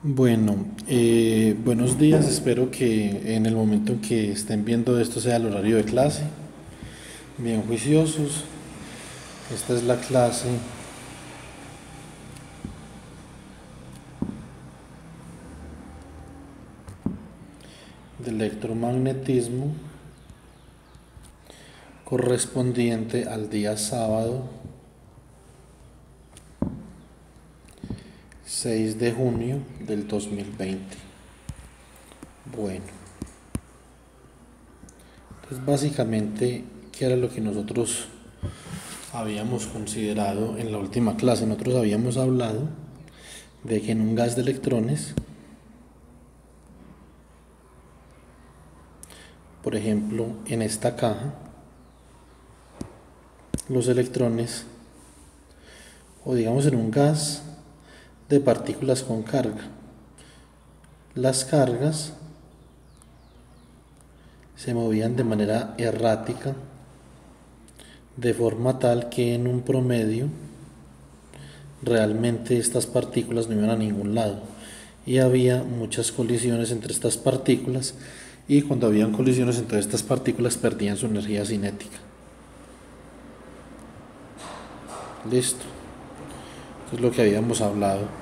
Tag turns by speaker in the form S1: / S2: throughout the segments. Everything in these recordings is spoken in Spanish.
S1: Bueno, buenos días, espero que en el momento en que estén viendo esto sea el horario de clase, bien juiciosos. Esta es la clase de electromagnetismo correspondiente al día sábado 6 de junio del 2020. Bueno, entonces básicamente, ¿qué era lo que nosotros habíamos considerado en la última clase? Nosotros habíamos hablado de que en un gas de electrones, por ejemplo, en esta caja, los electrones, o digamos en un gas de partículas con carga, las cargas se movían de manera errática, de forma tal que en un promedio realmente estas partículas no iban a ningún lado y había muchas colisiones entre estas partículas, y cuando habían colisiones entre estas partículas perdían su energía cinética. Listo, eso es lo que habíamos hablado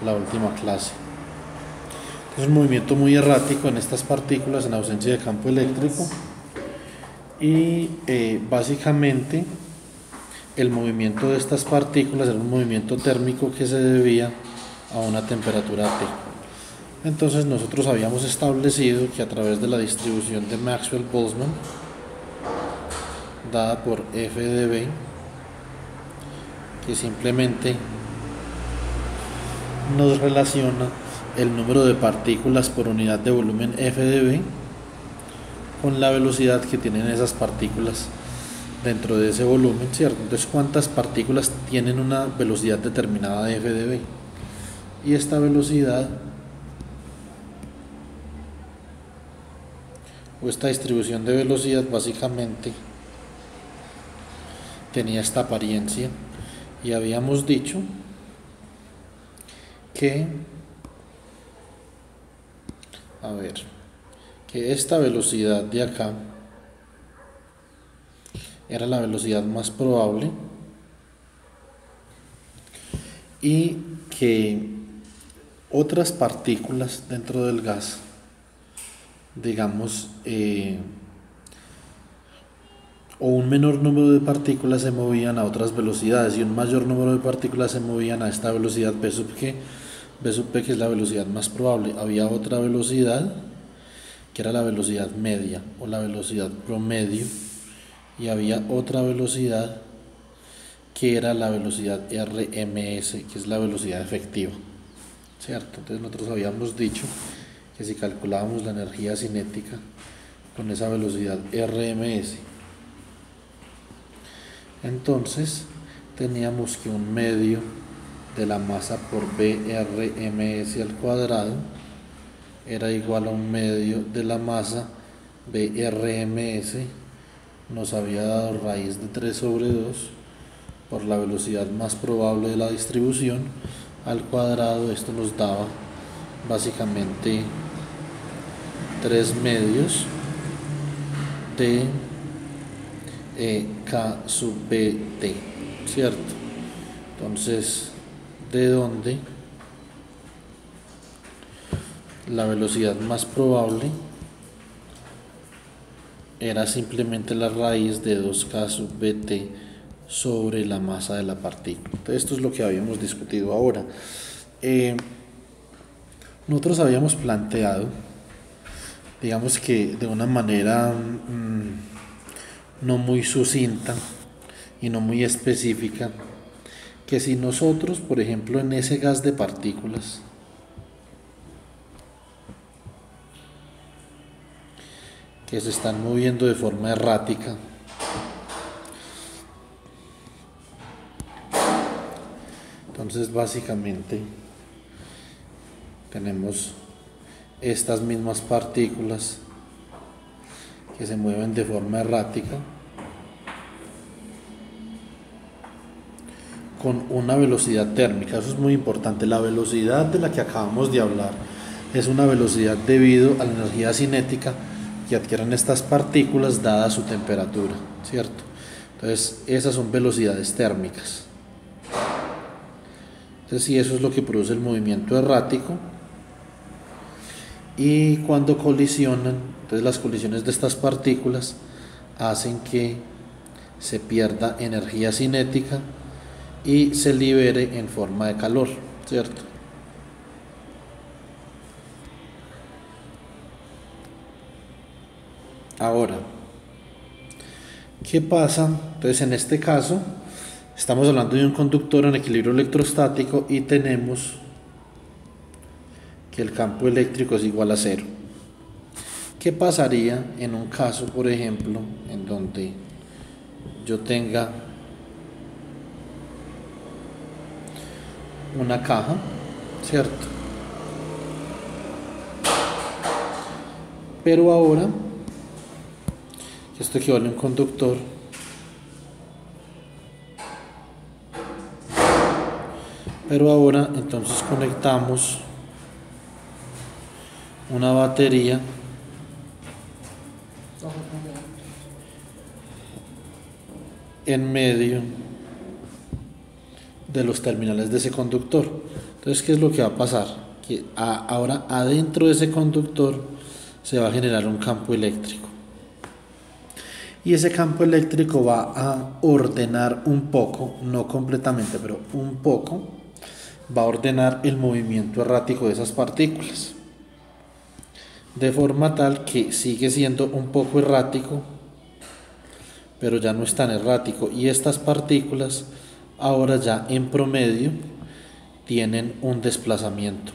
S1: la última clase. Es un movimiento muy errático en estas partículas en ausencia de campo eléctrico, y básicamente el movimiento de estas partículas era un movimiento térmico que se debía a una temperatura T. Entonces nosotros habíamos establecido que a través de la distribución de Maxwell-Boltzmann dada por F de B, que simplemente nos relaciona el número de partículas por unidad de volumen F de B con la velocidad que tienen esas partículas dentro de ese volumen, ¿cierto? Entonces, ¿cuántas partículas tienen una velocidad determinada de F de B? Y esta velocidad, o esta distribución de velocidad, básicamente tenía esta apariencia, y habíamos dicho que, que esta velocidad de acá era la velocidad más probable, y que otras partículas dentro del gas, digamos, o un menor número de partículas se movían a otras velocidades y un mayor número de partículas se movían a esta velocidad B sub G, B sub P, que es la velocidad más probable. Había otra velocidad que era la velocidad media o la velocidad promedio, y había otra velocidad que era la velocidad RMS, que es la velocidad efectiva, ¿cierto? Entonces nosotros habíamos dicho que si calculábamos la energía cinética con esa velocidad RMS, entonces teníamos que un medio de la masa por BRMS al cuadrado era igual a un medio de la masa BRMS, nos había dado raíz de 3 sobre 2 por la velocidad más probable de la distribución al cuadrado. Esto nos daba básicamente 3 medios de K sub BT, ¿cierto? Entonces, de donde la velocidad más probable era simplemente la raíz de 2K sub BT sobre la masa de la partícula. Entonces, esto es lo que habíamos discutido ahora. Nosotros habíamos planteado, digamos que de una manera no muy sucinta y no muy específica, que si nosotros, por ejemplo, en ese gas de partículas que se están moviendo de forma errática, entonces básicamente tenemos estas mismas partículas que se mueven de forma errática, con una velocidad térmica. Eso es muy importante. La velocidad de la que acabamos de hablar es una velocidad debido a la energía cinética que adquieren estas partículas dada su temperatura, ¿cierto? Entonces esas son velocidades térmicas. Entonces sí, eso es lo que produce el movimiento errático. Y cuando colisionan, entonces las colisiones de estas partículas hacen que se pierda energía cinética y se libere en forma de calor, ¿cierto? Ahora, ¿qué pasa? Entonces en este caso estamos hablando de un conductor en equilibrio electrostático y tenemos que el campo eléctrico es igual a cero. ¿Qué pasaría en un caso, por ejemplo, en donde yo tenga una caja, ¿cierto? Pero ahora, esto equivale a un conductor, pero ahora entonces conectamos una batería en medio de los terminales de ese conductor. Entonces, ¿qué es lo que va a pasar? Que ahora adentro de ese conductor se va a generar un campo eléctrico. Y ese campo eléctrico va a ordenar un poco, no completamente, pero un poco, va a ordenar el movimiento errático de esas partículas. De forma tal que sigue siendo un poco errático, pero ya no es tan errático. Y estas partículas ahora ya en promedio tienen un desplazamiento.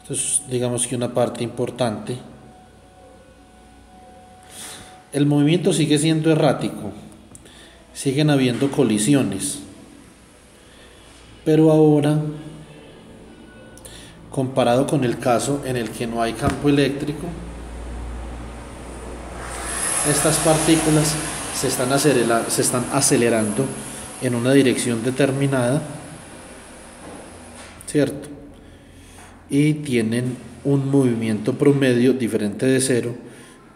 S1: Entonces, digamos que una parte importante. El movimiento sigue siendo errático, siguen habiendo colisiones, pero ahora, comparado con el caso en el que no hay campo eléctrico, estas partículas se están acelerando en una dirección determinada, ¿cierto? Y tienen un movimiento promedio diferente de cero,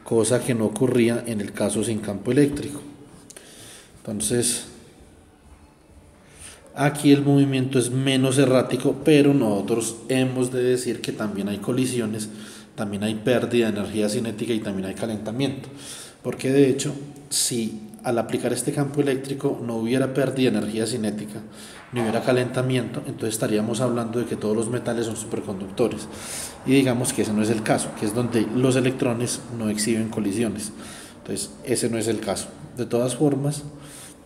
S1: cosa que no ocurría en el caso sin campo eléctrico. Entonces, aquí el movimiento es menos errático, pero nosotros hemos de decir que también hay colisiones, también hay pérdida de energía cinética y también hay calentamiento. Porque de hecho, si al aplicar este campo eléctrico no hubiera pérdida de energía cinética, ni hubiera calentamiento, entonces estaríamos hablando de que todos los metales son superconductores. Y digamos que ese no es el caso, que es donde los electrones no exhiben colisiones. Entonces, ese no es el caso. De todas formas,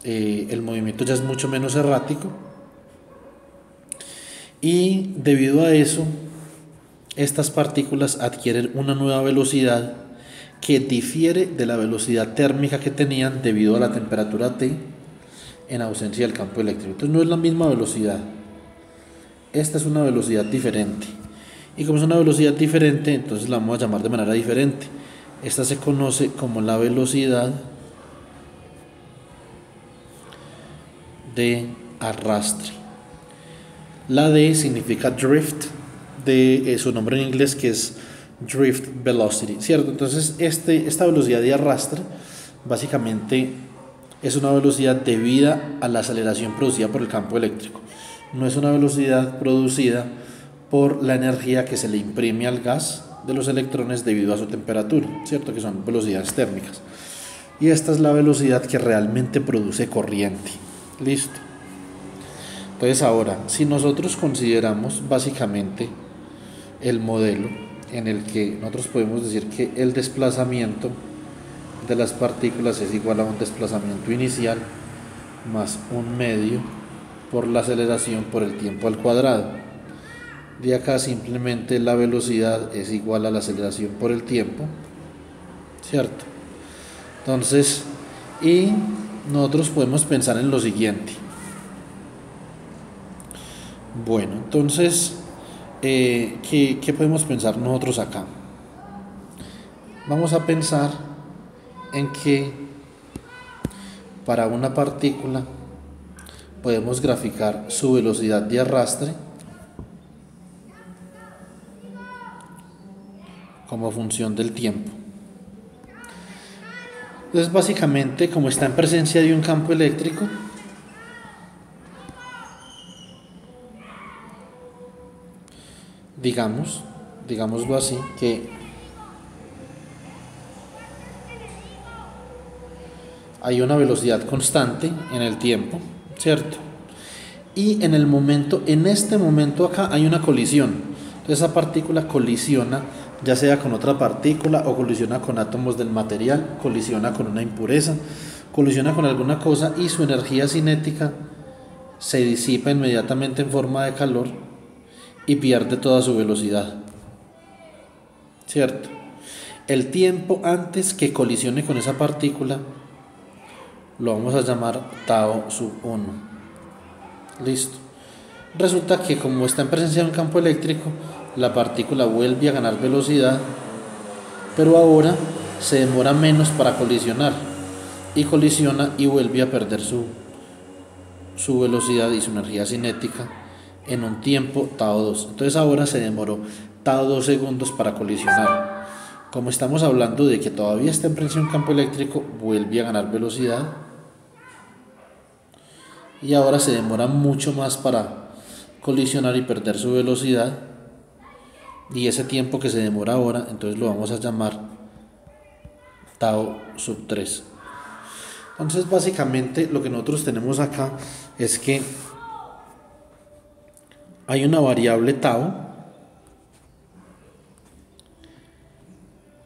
S1: el movimiento ya es mucho menos errático. Y debido a eso, estas partículas adquieren una nueva velocidad que difiere de la velocidad térmica que tenían debido a la temperatura T en ausencia del campo eléctrico. Entonces no es la misma velocidad, esta es una velocidad diferente, y como es una velocidad diferente, entonces la vamos a llamar de manera diferente. Esta se conoce como la velocidad de arrastre. La D significa drift, de su nombre en inglés, que es drift velocity, ¿cierto? Entonces esta velocidad de arrastre básicamente es una velocidad debida a la aceleración producida por el campo eléctrico. No es una velocidad producida por la energía que se le imprime al gas de los electrones debido a su temperatura, ¿cierto? Que son velocidades térmicas. Y esta es la velocidad que realmente produce corriente. Listo. Entonces ahora, si nosotros consideramos básicamente el modelo en el que nosotros podemos decir que el desplazamiento de las partículas es igual a un desplazamiento inicial más un medio por la aceleración por el tiempo al cuadrado. De acá simplemente la velocidad es igual a la aceleración por el tiempo, ¿cierto? Entonces, y nosotros podemos pensar en lo siguiente. Bueno, entonces, ¿qué podemos pensar nosotros acá? Vamos a pensar en que para una partícula podemos graficar su velocidad de arrastre como función del tiempo. Entonces básicamente, como está en presencia de un campo eléctrico, digámoslo así, que hay una velocidad constante en el tiempo, ¿cierto? Y en este momento acá hay una colisión. Entonces esa partícula colisiona ya sea con otra partícula o colisiona con átomos del material, colisiona con una impureza, colisiona con alguna cosa y su energía cinética se disipa inmediatamente en forma de calor y pierde toda su velocidad, ¿cierto? El tiempo antes que colisione con esa partícula lo vamos a llamar tau sub 1. Listo. Resulta que como está en presencia de un campo eléctrico, la partícula vuelve a ganar velocidad, pero ahora se demora menos para colisionar y colisiona y vuelve a perder su velocidad y su energía cinética en un tiempo tau 2. Entonces ahora se demoró tau 2 segundos para colisionar. Como estamos hablando de que todavía está en presencia de un campo eléctrico, vuelve a ganar velocidad y ahora se demora mucho más para colisionar y perder su velocidad, y ese tiempo que se demora ahora entonces lo vamos a llamar tau sub 3. Entonces básicamente lo que nosotros tenemos acá es que hay una variable tau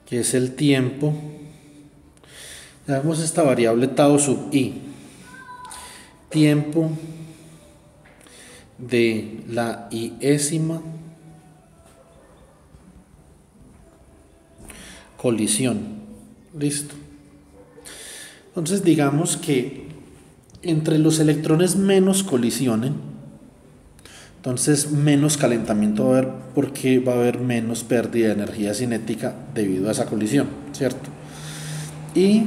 S1: que es el tiempo. Llamemos esta variable tau sub i, tiempo de la iésima colisión. Listo. Entonces digamos que entre los electrones menos colisionen, entonces menos calentamiento va a haber, porque va a haber menos pérdida de energía cinética debido a esa colisión, ¿cierto? Y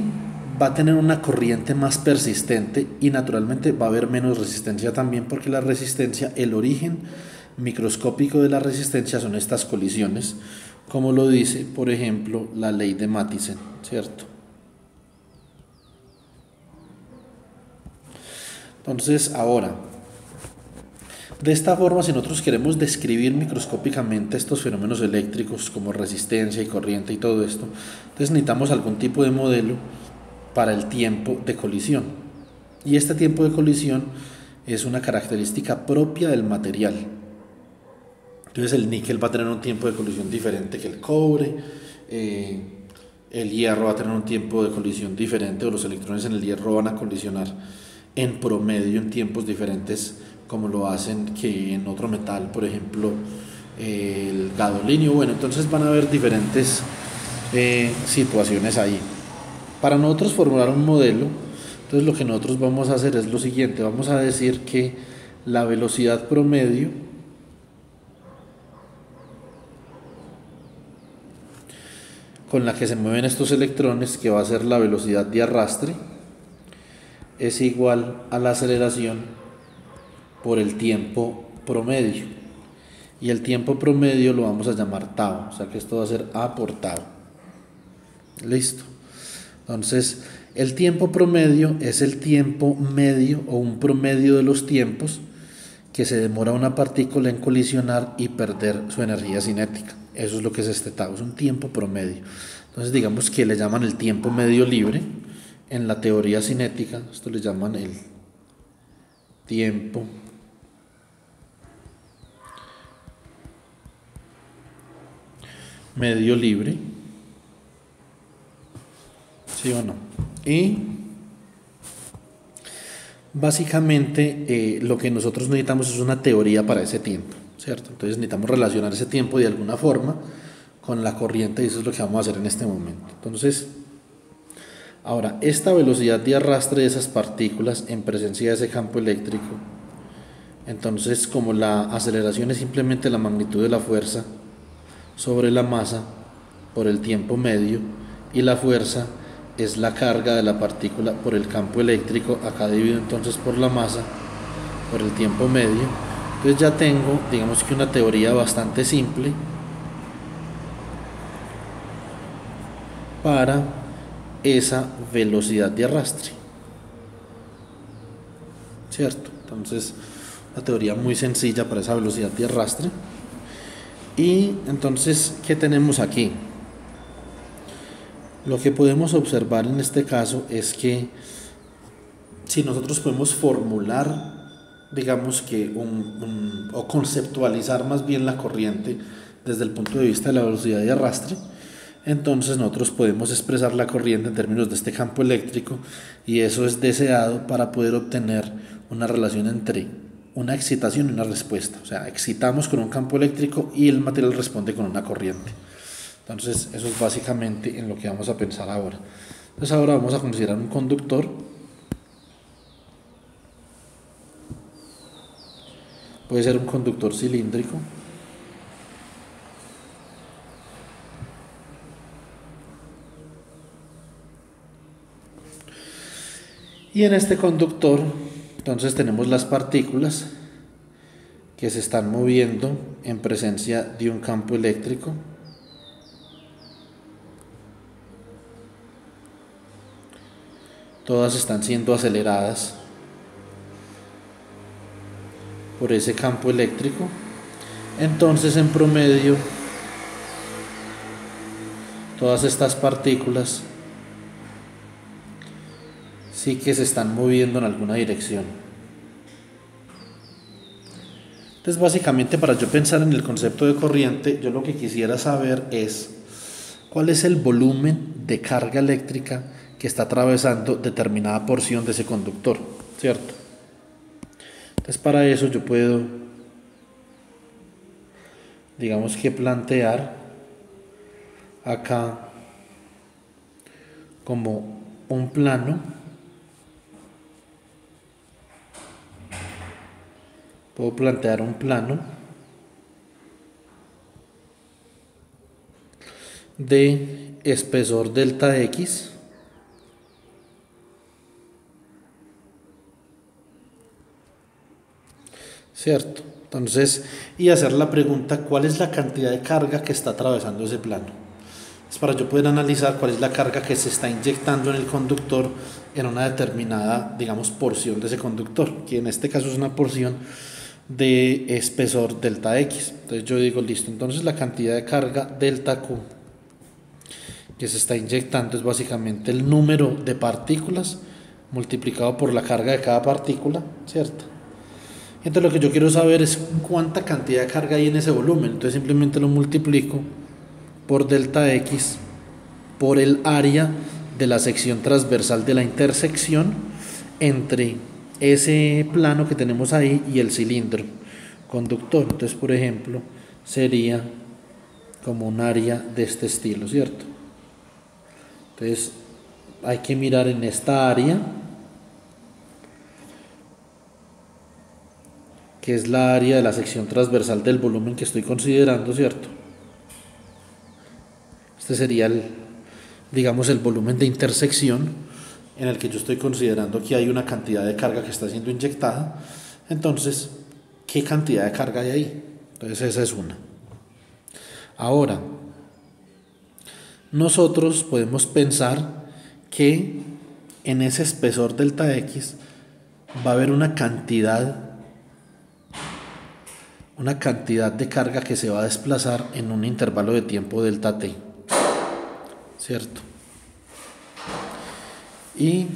S1: va a tener una corriente más persistente y naturalmente va a haber menos resistencia también, porque la resistencia, el origen microscópico de la resistencia son estas colisiones, como lo dice por ejemplo la ley de Mathisen, ¿cierto? Entonces ahora, de esta forma, si nosotros queremos describir microscópicamente estos fenómenos eléctricos como resistencia y corriente y todo esto, entonces necesitamos algún tipo de modelo para el tiempo de colisión, y este tiempo de colisión es una característica propia del material. Entonces el níquel va a tener un tiempo de colisión diferente que el cobre, el hierro va a tener un tiempo de colisión diferente, o los electrones en el hierro van a colisionar en promedio en tiempos diferentes, como lo hacen que en otro metal, por ejemplo el gadolinio. Bueno, entonces van a haber diferentes situaciones ahí. Para nosotros formular un modelo, entonces lo que nosotros vamos a hacer es lo siguiente: vamos a decir que la velocidad promedio con la que se mueven estos electrones, que va a ser la velocidad de arrastre, es igual a la aceleración por el tiempo promedio, y el tiempo promedio lo vamos a llamar tau, o sea que esto va a ser A por tau. Listo. Entonces el tiempo promedio es el tiempo medio o un promedio de los tiempos que se demora una partícula en colisionar y perder su energía cinética. Eso es lo que es este tau, es un tiempo promedio. Entonces digamos que le llaman el tiempo medio libre en la teoría cinética. Esto le llaman el tiempo medio libre, ¿sí o no? Y básicamente lo que nosotros necesitamos es una teoría para ese tiempo, ¿cierto? Entonces necesitamos relacionar ese tiempo de alguna forma con la corriente, y eso es lo que vamos a hacer en este momento. Entonces, ahora, esta velocidad de arrastre de esas partículas en presencia de ese campo eléctrico, entonces como la aceleración es simplemente la magnitud de la fuerza sobre la masa por el tiempo medio, y la fuerza es la carga de la partícula por el campo eléctrico, acá dividido entonces por la masa, por el tiempo medio. Entonces ya tengo, digamos que una teoría bastante simple para esa velocidad de arrastre, ¿cierto? Entonces, una teoría muy sencilla para esa velocidad de arrastre. Y entonces, ¿qué tenemos aquí? Lo que podemos observar en este caso es que si nosotros podemos formular, digamos que o conceptualizar más bien la corriente desde el punto de vista de la velocidad de arrastre, entonces nosotros podemos expresar la corriente en términos de este campo eléctrico, y eso es deseado para poder obtener una relación entre una excitación y una respuesta. O sea, excitamos con un campo eléctrico y el material responde con una corriente. Entonces eso es básicamente en lo que vamos a pensar ahora. Entonces ahora vamos a considerar un conductor. Puede ser un conductor cilíndrico. Y en este conductor, entonces tenemos las partículas que se están moviendo en presencia de un campo eléctrico. Todas están siendo aceleradas por ese campo eléctrico. Entonces, en promedio, todas estas partículas sí que se están moviendo en alguna dirección. Entonces, básicamente, para yo pensar en el concepto de corriente, yo lo que quisiera saber es cuál es el volumen de carga eléctrica que está atravesando determinada porción de ese conductor, ¿cierto? Entonces, para eso yo puedo, digamos que plantear acá como un plano. Puedo plantear un plano de espesor delta X, ¿cierto? Entonces, y hacer la pregunta, ¿cuál es la cantidad de carga que está atravesando ese plano? Es para yo poder analizar cuál es la carga que se está inyectando en el conductor en una determinada, digamos, porción de ese conductor, que en este caso es una porción de espesor delta X. Entonces yo digo, listo, entonces la cantidad de carga delta Q que se está inyectando es básicamente el número de partículas multiplicado por la carga de cada partícula, ¿cierto? Entonces lo que yo quiero saber es cuánta cantidad de carga hay en ese volumen. Entonces simplemente lo multiplico por delta X por el área de la sección transversal de la intersección entre ese plano que tenemos ahí y el cilindro conductor. Entonces, por ejemplo, sería como un área de este estilo, ¿cierto? Entonces, hay que mirar en esta área, que es la área de la sección transversal del volumen que estoy considerando, ¿cierto? Este sería digamos, el volumen de intersección en el que yo estoy considerando que hay una cantidad de carga que está siendo inyectada. Entonces, ¿qué cantidad de carga hay ahí? Entonces esa es una. Ahora, nosotros podemos pensar que en ese espesor delta X va a haber una cantidad de carga que se va a desplazar en un intervalo de tiempo delta t, ¿cierto? Y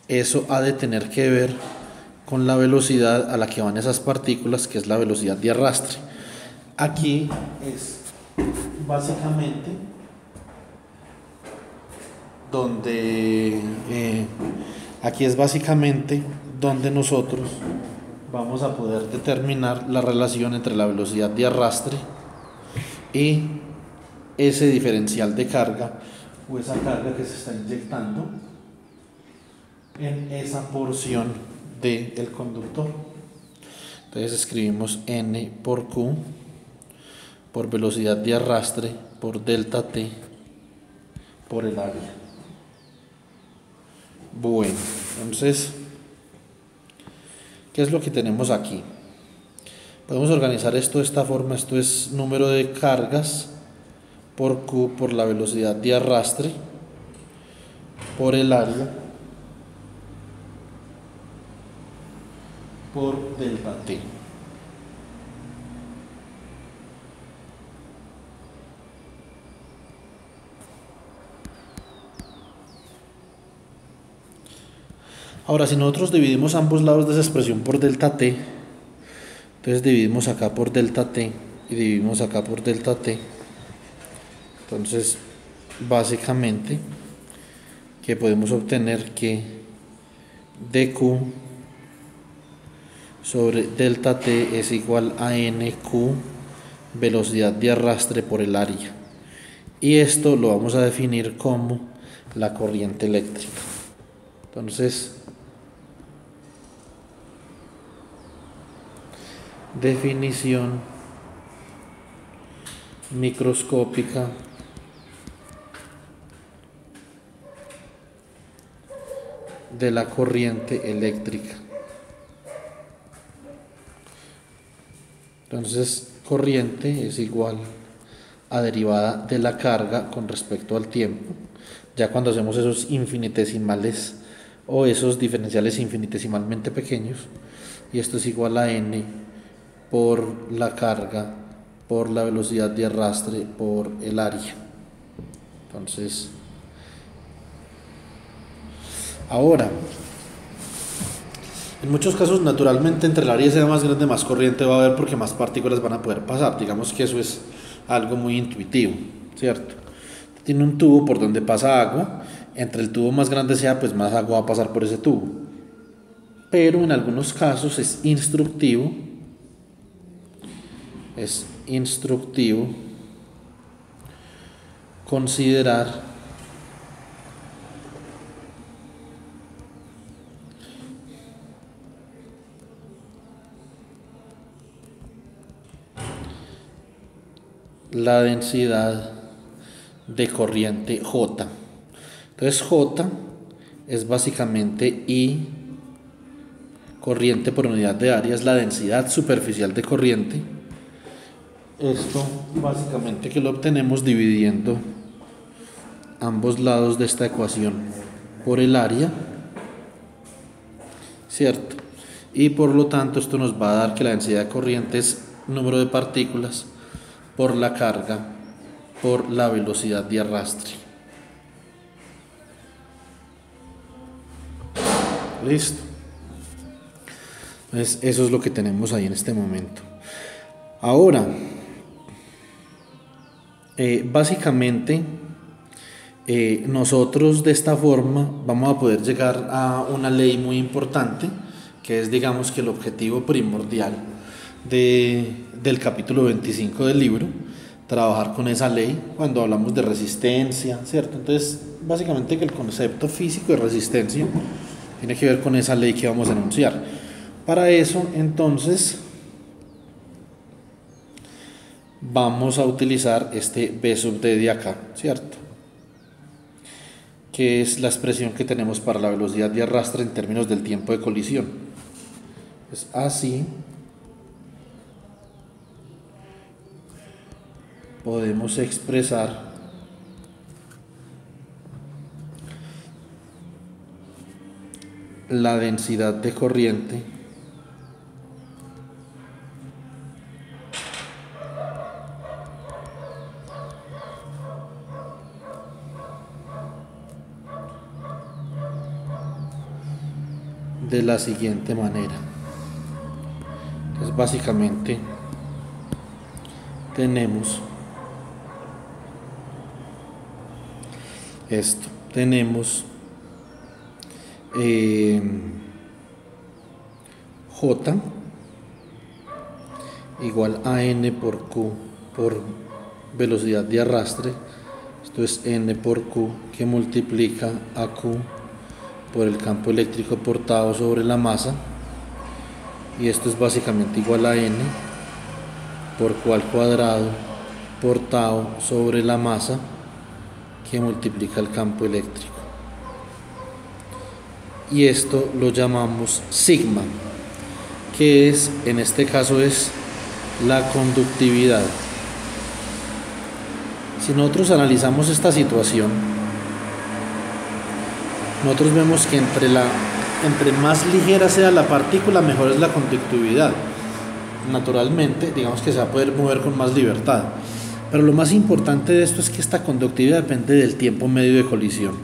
S1: eso ha de tener que ver con la velocidad a la que van esas partículas, que es la velocidad de arrastre. Aquí es básicamente donde nosotros vamos a poder determinar la relación entre la velocidad de arrastre y ese diferencial de carga, o esa carga que se está inyectando en esa porción del conductor. Entonces escribimos N por Q por velocidad de arrastre por delta T por el área. Bueno, entonces, ¿qué es lo que tenemos aquí? Podemos organizar esto de esta forma. Esto es número de cargas por Q por la velocidad de arrastre por el área por delta T. Ahora, si nosotros dividimos ambos lados de esa expresión por delta T, entonces dividimos acá por delta T y dividimos acá por delta T. Entonces, básicamente, que podemos obtener que dq sobre delta T es igual a nq velocidad de arrastre por el área. Y esto lo vamos a definir como la corriente eléctrica. Entonces, definición microscópica de la corriente eléctrica. Entonces, corriente es igual a derivada de la carga con respecto al tiempo. Ya cuando hacemos esos infinitesimales o esos diferenciales infinitesimalmente pequeños, y esto es igual a n por la carga por la velocidad de arrastre por el área. Entonces, ahora, en muchos casos, naturalmente, entre el área sea más grande, más corriente va a haber porque más partículas van a poder pasar. Digamos que eso es algo muy intuitivo, ¿cierto? Tiene un tubo por donde pasa agua. Entre el tubo más grande sea, pues más agua va a pasar por ese tubo. Pero en algunos casos es instructivo considerar la densidad de corriente J. Entonces J es básicamente I corriente por unidad de área, es la densidad superficial de corriente. Esto básicamente que lo obtenemos dividiendo ambos lados de esta ecuación por el área, ¿cierto? Y por lo tanto esto nos va a dar que la densidad de corriente es número de partículas por la carga por la velocidad de arrastre. Listo. Entonces eso es lo que tenemos ahí en este momento. Ahora, básicamente nosotros de esta forma vamos a poder llegar a una ley muy importante, que es, digamos, que el objetivo primordial del capítulo 25 del libro, trabajar con esa ley cuando hablamos de resistencia, ¿cierto? Entonces, básicamente que el concepto físico de resistencia tiene que ver con esa ley que vamos a enunciar. Para eso, entonces, vamos a utilizar este B sub D de acá, ¿cierto? Que es la expresión que tenemos para la velocidad de arrastre en términos del tiempo de colisión. Pues así podemos expresar la densidad de corriente de la siguiente manera. Entonces, básicamente tenemos esto, tenemos J igual a N por Q por velocidad de arrastre. Esto es N por Q que multiplica a Q por el campo eléctrico portado sobre la masa, y esto es básicamente igual a N por Q al cuadrado portado sobre la masa que multiplica el campo eléctrico. y esto lo llamamos sigma, que es, en este caso, es la conductividad. Si nosotros analizamos esta situación, nosotros vemos que entre más ligera sea la partícula, mejor es la conductividad. Naturalmente, digamos que se va a poder mover con más libertad. Pero lo más importante de esto es que esta conductividad depende del tiempo medio de colisión.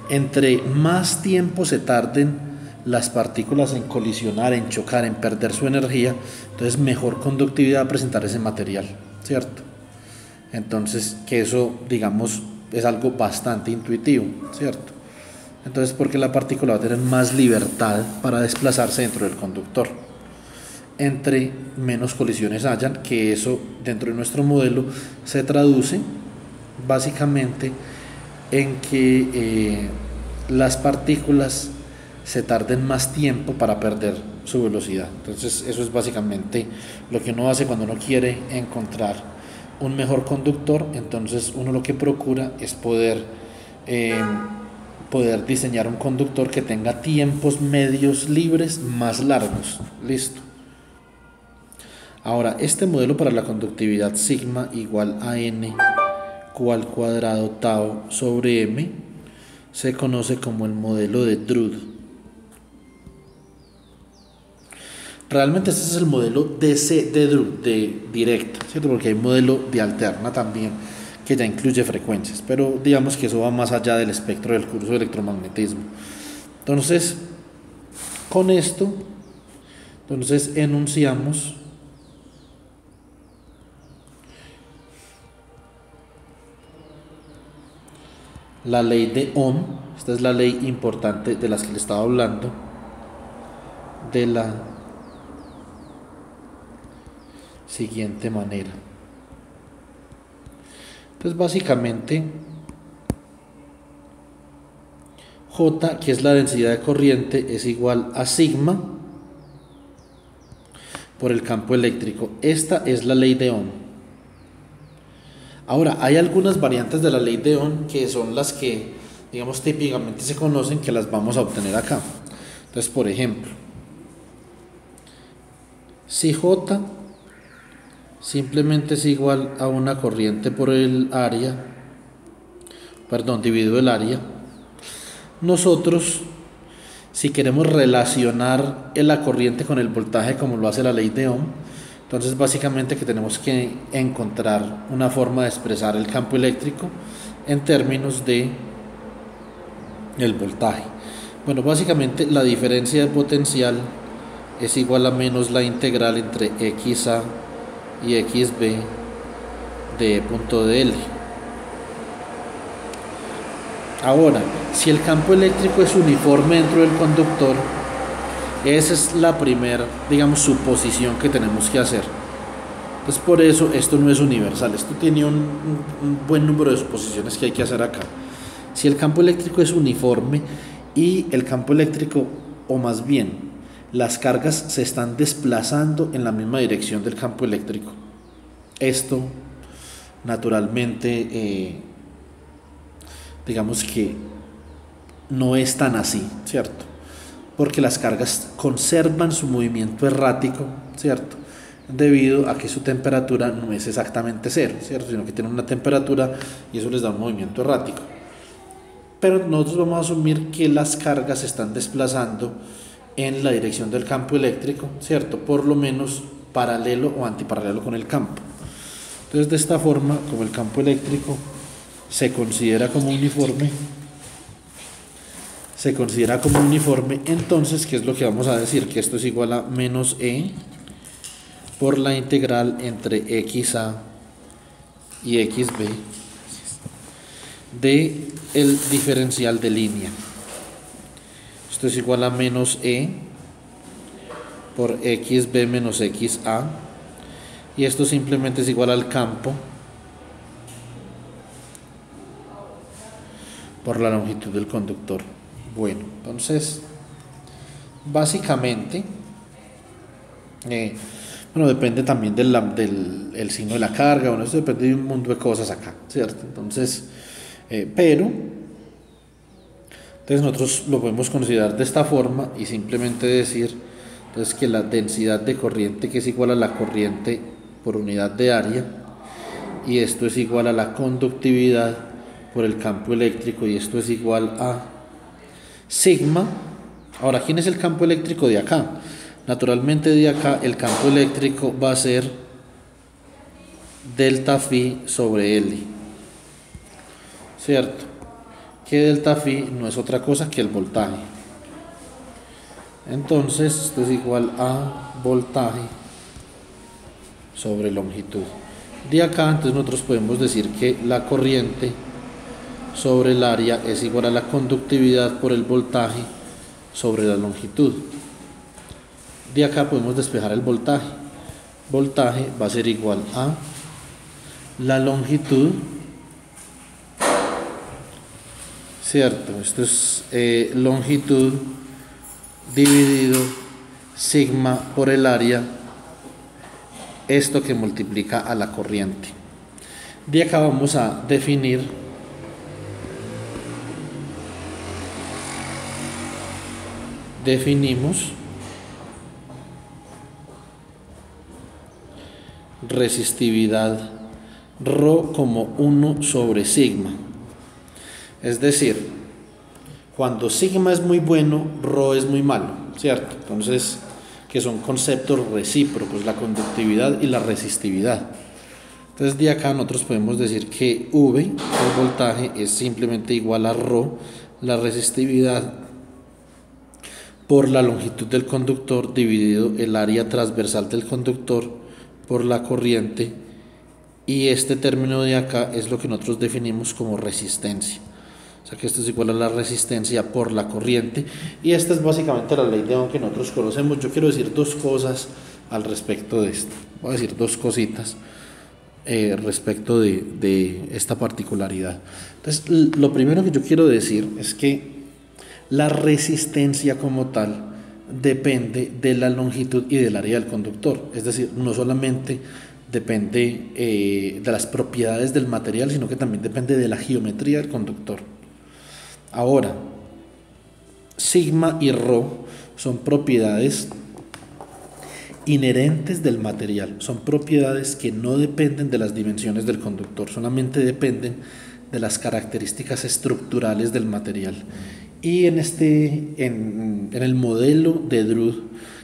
S1: Entre más tiempo se tarden las partículas en colisionar, en chocar, en perder su energía, entonces mejor conductividad va a presentar ese material, ¿cierto? Entonces, que eso, digamos, es algo bastante intuitivo, ¿cierto? Entonces, porque la partícula va a tener más libertad para desplazarse dentro del conductor. Entre menos colisiones hayan, que eso dentro de nuestro modelo se traduce básicamente en que las partículas se tarden más tiempo para perder su velocidad. Entonces eso es básicamente lo que uno hace cuando uno quiere encontrar un mejor conductor. Entonces uno lo que procura es poder diseñar un conductor que tenga tiempos medios libres más largos. Listo. Ahora, este modelo para la conductividad sigma igual a n q al cuadrado tau sobre m se conoce como el modelo de Drude. Realmente este es el modelo DC de Drude, de directa, ¿cierto? Porque hay un modelo de alterna también que ya incluye frecuencias, pero digamos que eso va más allá del espectro del curso de electromagnetismo. Entonces, con esto, enunciamos la ley de Ohm. Esta es la ley importante de las que le estaba hablando, de la siguiente manera. Entonces básicamente J, que es la densidad de corriente, es igual a sigma por el campo eléctrico. Esta es la ley de Ohm. Ahora, hay algunas variantes de la ley de Ohm que son las que, digamos, típicamente se conocen, que las vamos a obtener acá. Entonces, por ejemplo, si J simplemente es igual a una corriente por el área, dividido el área, nosotros, si queremos relacionar la corriente con el voltaje como lo hace la ley de Ohm, entonces básicamente que tenemos que encontrar una forma de expresar el campo eléctrico en términos de el voltaje. Bueno, básicamente la diferencia de potencial es igual a menos la integral entre XA y XB de E punto de L. Ahora, si el campo eléctrico es uniforme dentro del conductor, esa es la primera, digamos, suposición que tenemos que hacer. Entonces, por eso esto no es universal, esto tiene un buen número de suposiciones que hay que hacer acá. Si el campo eléctrico es uniforme y el campo eléctrico, o más bien, las cargas se están desplazando en la misma dirección del campo eléctrico, esto naturalmente, digamos que no es tan así, ¿cierto? Porque las cargas conservan su movimiento errático, ¿cierto? Debido a que su temperatura no es exactamente cero, ¿cierto? Sino que tiene una temperatura y eso les da un movimiento errático. Pero nosotros vamos a asumir que las cargas se están desplazando en la dirección del campo eléctrico, ¿cierto? Por lo menos paralelo o antiparalelo con el campo. Entonces, de esta forma, como el campo eléctrico se considera como uniforme, entonces, ¿qué es lo que vamos a decir? Que esto es igual a menos E por la integral entre XA y XB de el diferencial de línea. Esto es igual a menos E por XB menos XA, y esto simplemente es igual al campo por la longitud del conductor. Bueno, entonces básicamente depende también del signo de la carga, bueno, eso depende de un mundo de cosas acá, ¿cierto? Entonces, pero Entonces nosotros lo podemos considerar de esta forma y simplemente decir entonces que la densidad de corriente, que es igual a la corriente por unidad de área, y esto es igual a la conductividad por el campo eléctrico, y esto es igual a sigma. Ahora, ¿quién es el campo eléctrico de acá? Naturalmente de acá el campo eléctrico va a ser delta phi sobre L, ¿cierto? Que delta phi no es otra cosa que el voltaje. Entonces esto es igual a voltaje sobre longitud. De acá entonces nosotros podemos decir que la corriente sobre el área es igual a la conductividad por el voltaje sobre la longitud. De acá podemos despejar el voltaje. Voltaje va a ser igual a la longitud, ¿cierto? Esto es longitud dividido sigma por el área, esto que multiplica a la corriente. De acá vamos a definimos resistividad ρ como 1 sobre sigma. Es decir, cuando sigma es muy bueno, ρ es muy malo, ¿cierto? Entonces, que son conceptos recíprocos, la conductividad y la resistividad. Entonces, de acá nosotros podemos decir que V, el voltaje, es simplemente igual a ρ, la resistividad, por la longitud del conductor dividido el área transversal del conductor por la corriente, y este término de acá es lo que nosotros definimos como resistencia. O sea que esto es igual a la resistencia por la corriente, y esta es básicamente la ley de Ohm que nosotros conocemos. Yo quiero decir dos cosas al respecto de esto. Voy a decir dos cositas respecto de esta particularidad. Entonces, lo primero que yo quiero decir es que la resistencia como tal depende de la longitud y del área del conductor. Es decir, no solamente depende de las propiedades del material, sino que también depende de la geometría del conductor. Ahora, sigma y ρ son propiedades inherentes del material, son propiedades que no dependen de las dimensiones del conductor, solamente dependen de las características estructurales del material. Y en el modelo de Drude,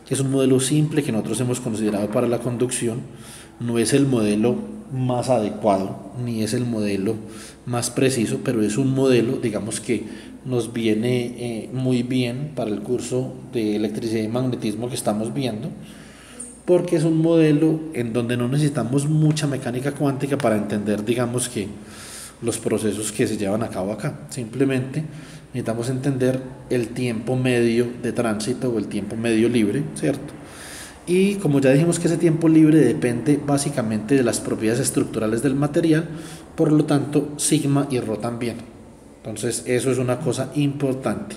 S1: que es un modelo simple que nosotros hemos considerado para la conducción, no es el modelo más adecuado ni es el modelo más preciso, pero es un modelo, digamos, que nos viene muy bien para el curso de electricidad y magnetismo que estamos viendo, porque es un modelo en donde no necesitamos mucha mecánica cuántica para entender, digamos, que los procesos que se llevan a cabo acá. Simplemente necesitamos entender el tiempo medio de tránsito o el tiempo medio libre, ¿cierto? Y como ya dijimos que ese tiempo libre depende básicamente de las propiedades estructurales del material, por lo tanto sigma y ρ también. Entonces eso es una cosa importante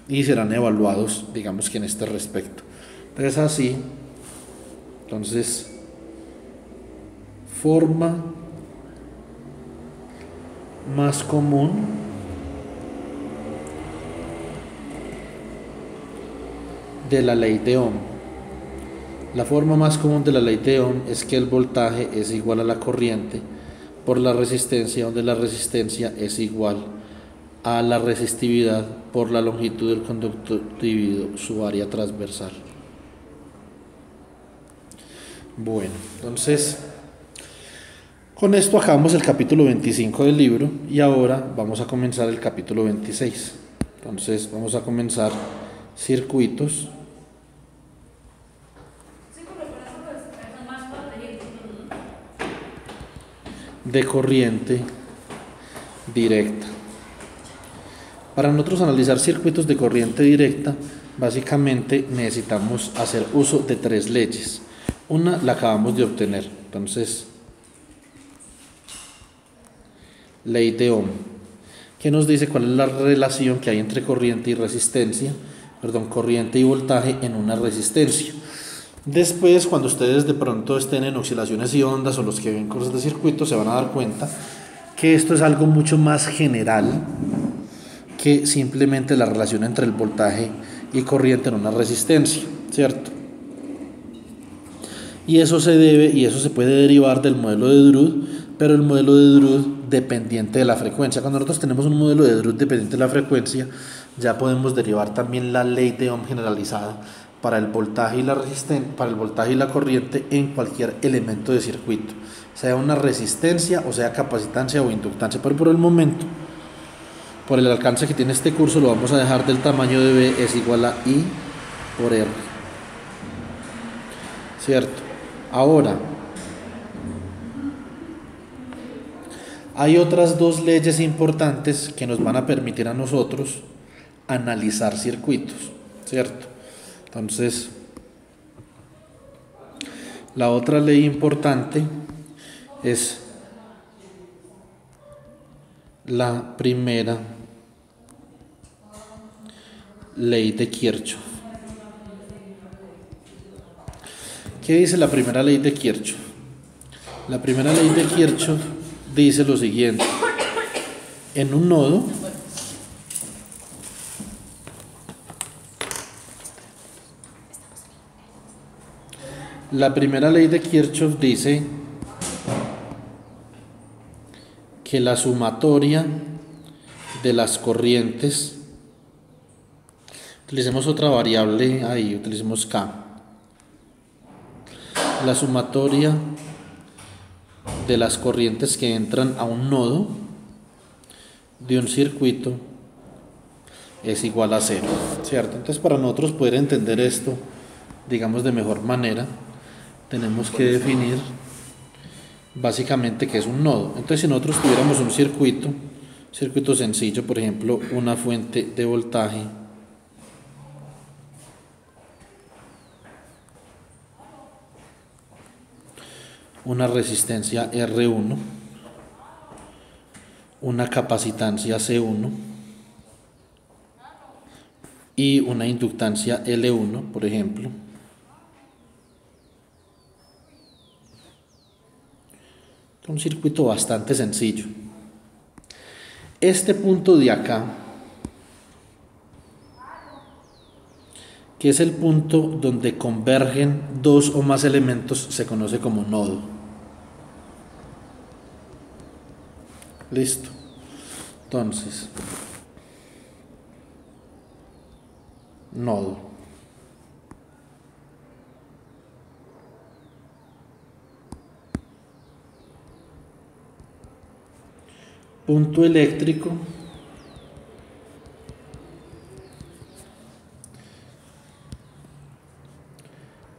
S1: y serán evaluados, digamos, que en este respecto. Entonces así, entonces forma más común de la ley de Ohm. La forma más común de la ley de Ohm es que el voltaje es igual a la corriente por la resistencia, donde la resistencia es igual a la resistividad por la longitud del conductor dividido su área transversal. Bueno, entonces con esto acabamos el capítulo 25 del libro y ahora vamos a comenzar el capítulo 26. Entonces vamos a comenzar circuitos de corriente directa. Para nosotros analizar circuitos de corriente directa, básicamente necesitamos hacer uso de tres leyes. Una la acabamos de obtener, entonces ley de Ohm, que nos dice cuál es la relación que hay entre corriente y resistencia, corriente y voltaje en una resistencia. Después, cuando ustedes de pronto estén en oscilaciones y ondas o los que ven cursos de circuito, se van a dar cuenta que esto es algo mucho más general, que simplemente la relación entre el voltaje y corriente en una resistencia, ¿cierto? Y eso se puede derivar del modelo de Drude, pero el modelo de Drude dependiente de la frecuencia. Cuando nosotros tenemos un modelo de Drude dependiente de la frecuencia, ya podemos derivar también la ley de Ohm generalizada para el voltaje y la para el voltaje y la corriente en cualquier elemento de circuito, sea una resistencia o sea capacitancia o inductancia. Pero por el momento, por el alcance que tiene este curso, lo vamos a dejar del tamaño de B es igual a I por R, ¿cierto? Ahora, hay otras dos leyes importantes que nos van a permitir a nosotros analizar circuitos, ¿cierto? Entonces, la otra ley importante es la primera ley de Kirchhoff. ¿Qué dice la primera ley de Kirchhoff? La primera ley de Kirchhoff dice lo siguiente: en un nodo la primera ley de Kirchhoff dice que la sumatoria de las corrientes, utilicemos otra variable ahí, utilicemos K, la sumatoria de las corrientes que entran a un nodo de un circuito es igual a 0, ¿cierto? Entonces, para nosotros poder entender esto, digamos, de mejor manera, tenemos que definir básicamente qué es un nodo. Entonces, si nosotros tuviéramos un circuito sencillo, por ejemplo, una fuente de voltaje una resistencia R1, una capacitancia C1 y una inductancia L1, por ejemplo. Un circuito bastante sencillo. Este punto de acá, que es el punto donde convergen dos o más elementos, se conoce como nodo. Listo. Entonces, nodo. Punto eléctrico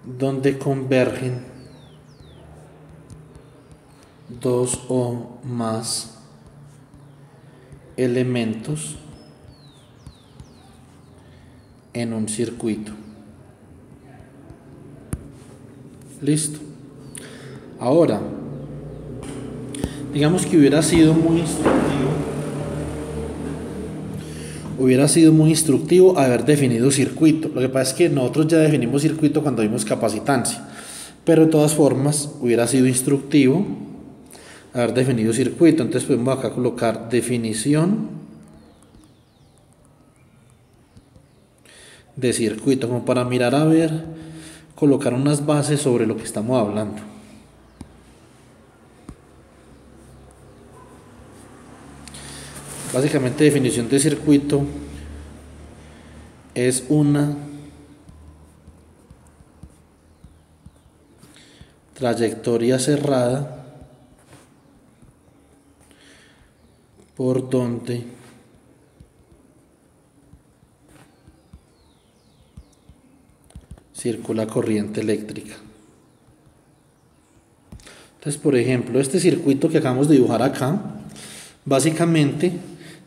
S1: donde convergen dos o más elementos en un circuito. Listo. Ahora, digamos que hubiera sido muy instructivo haber definido circuito. Lo que pasa es que nosotros ya definimos circuito cuando vimos capacitancia, pero de todas formas hubiera sido instructivo haber definido circuito. Entonces podemos acá colocar definición de circuito, como para mirar a ver, colocar unas bases sobre lo que estamos hablando. Básicamente, definición de circuito es una trayectoria cerrada por donde circula corriente eléctrica. Entonces, por ejemplo, este circuito que acabamos de dibujar acá, básicamente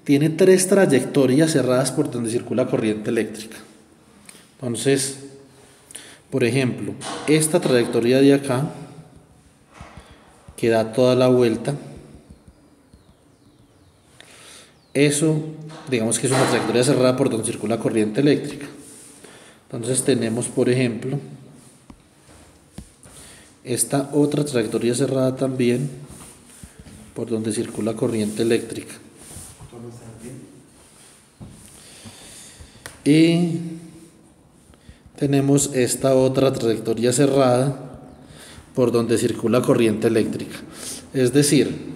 S1: tiene tres trayectorias cerradas por donde circula corriente eléctrica. Entonces, por ejemplo, esta trayectoria de acá, que da toda la vuelta, eso, digamos que es una trayectoria cerrada por donde circula corriente eléctrica. Entonces tenemos, por ejemplo, esta otra trayectoria cerrada también por donde circula corriente eléctrica. Y tenemos esta otra trayectoria cerrada por donde circula corriente eléctrica. Es decir,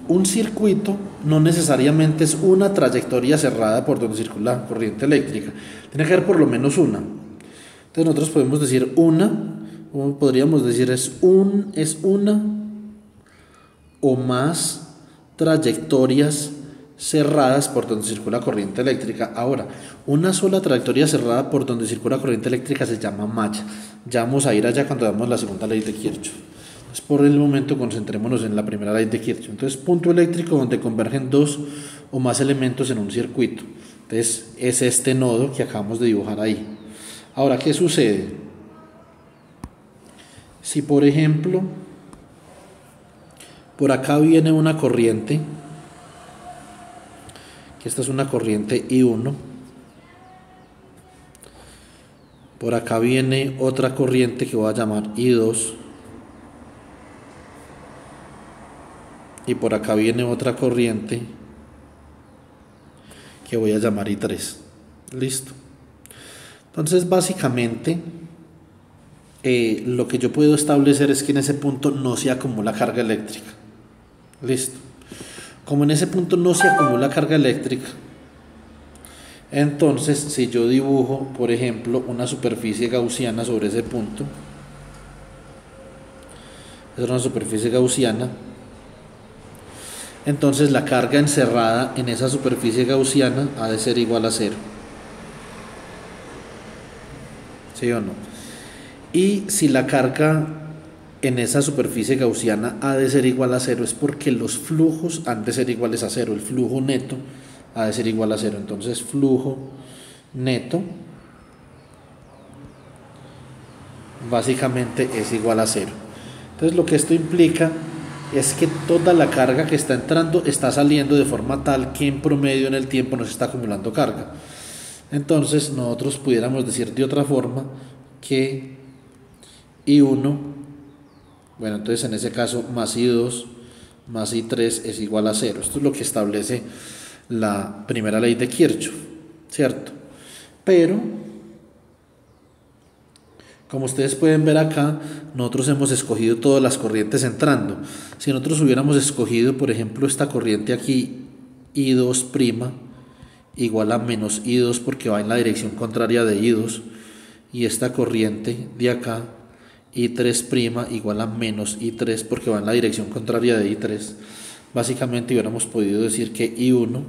S1: un circuito no necesariamente es una trayectoria cerrada por donde circula corriente eléctrica. Tiene que haber por lo menos una. Entonces nosotros podemos decir una, o podríamos decir es una o más trayectorias cerradas por donde circula corriente eléctrica. Ahora, una sola trayectoria cerrada por donde circula corriente eléctrica se llama malla. Ya vamos a ir allá cuando damos la segunda ley de Kirchhoff. Entonces, por el momento concentrémonos en la primera ley de Kirchhoff. Entonces, punto eléctrico donde convergen dos o más elementos en un circuito. Entonces, es este nodo que acabamos de dibujar ahí. Ahora, ¿qué sucede? Si, por ejemplo, por acá viene una corriente, que esta es una corriente I1, por acá viene otra corriente que voy a llamar I2, y por acá viene otra corriente que voy a llamar I3. Listo. Entonces básicamente lo que yo puedo establecer es que en ese punto no se acumula carga eléctrica. Listo. Como en ese punto no se acumula carga eléctrica, entonces si yo dibujo, por ejemplo, una superficie gaussiana sobre ese punto, es una superficie gaussiana, entonces la carga encerrada en esa superficie gaussiana ha de ser igual a 0. ¿Sí o no? Y si la carga en esa superficie gaussiana ha de ser igual a 0 es porque los flujos han de ser iguales a 0. El flujo neto ha de ser igual a 0. Entonces flujo neto básicamente es igual a 0. Entonces lo que esto implica es que toda la carga que está entrando está saliendo de forma tal que en promedio en el tiempo no se está acumulando carga. Entonces nosotros pudiéramos decir de otra forma que I1, bueno, entonces en ese caso más I2 más I3 es igual a 0. Esto es lo que establece la primera ley de Kirchhoff, ¿cierto? Pero, como ustedes pueden ver acá, nosotros hemos escogido todas las corrientes entrando. Si nosotros hubiéramos escogido, por ejemplo, esta corriente aquí, I2' igual a menos I2 porque va en la dirección contraria de I2, y esta corriente de acá, I3' igual a menos I3 porque va en la dirección contraria de I3, básicamente hubiéramos podido decir que I1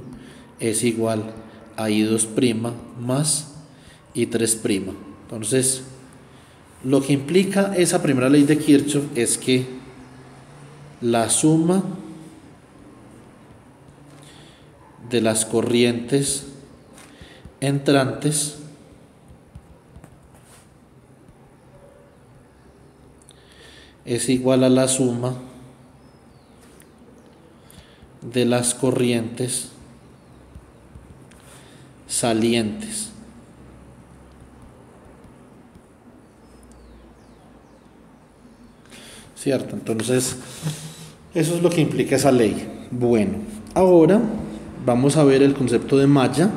S1: es igual a I2' más I3'. Entonces, lo que implica esa primera ley de Kirchhoff es que la suma de las corrientes entrantes es igual a la suma de las corrientes salientes. ¿Cierto? Entonces, eso es lo que implica esa ley. Bueno, ahora vamos a ver el concepto de malla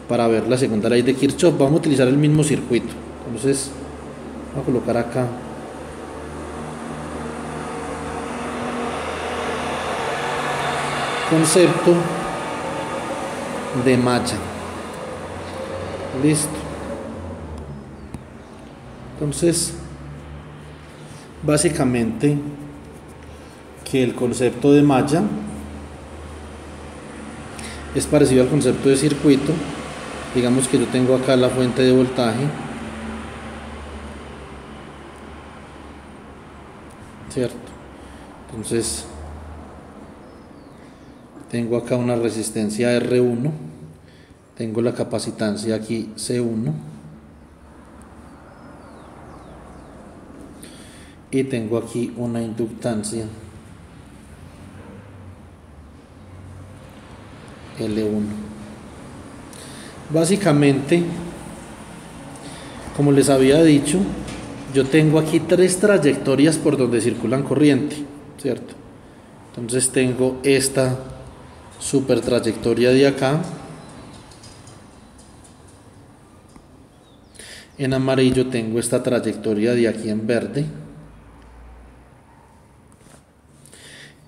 S1: para ver la segunda ley de Kirchhoff. Vamos a utilizar el mismo circuito. Entonces, voy a colocar acá concepto de malla. Listo. Entonces, básicamente que el concepto de malla es parecido al concepto de circuito. Digamos que yo tengo acá la fuente de voltaje, ¿cierto? Entonces tengo acá una resistencia R1, tengo la capacitancia aquí C1 y tengo aquí una inductancia L1. Básicamente, como les había dicho, yo tengo aquí tres trayectorias por donde circulan corriente, ¿cierto? Entonces tengo esta super trayectoria de acá, En amarillo tengo esta trayectoria de aquí en verde.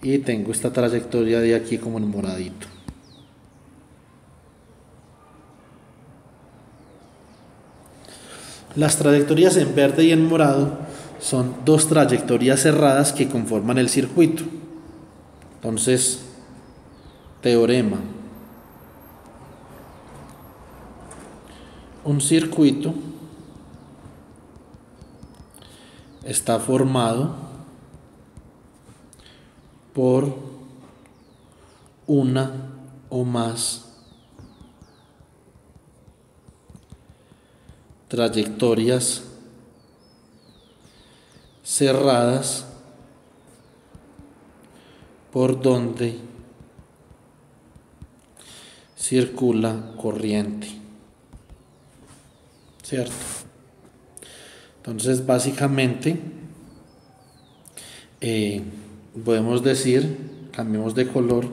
S1: Y tengo esta trayectoria de aquí como en moradito. Las trayectorias en verde y en morado son dos trayectorias cerradas que conforman el circuito. Entonces, teorema. Un circuito está formado por una o más trayectorias cerradas por donde circula corriente, ¿cierto? Entonces, básicamente, podemos decir, cambiemos de color,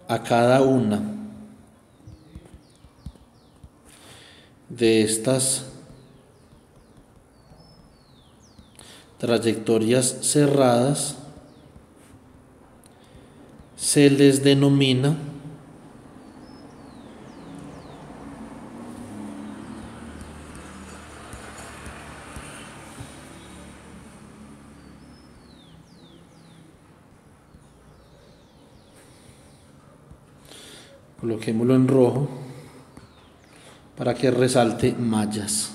S1: a cada una de estas trayectorias cerradas se les denomina coloquémoslo en rojo para que resalte mallas.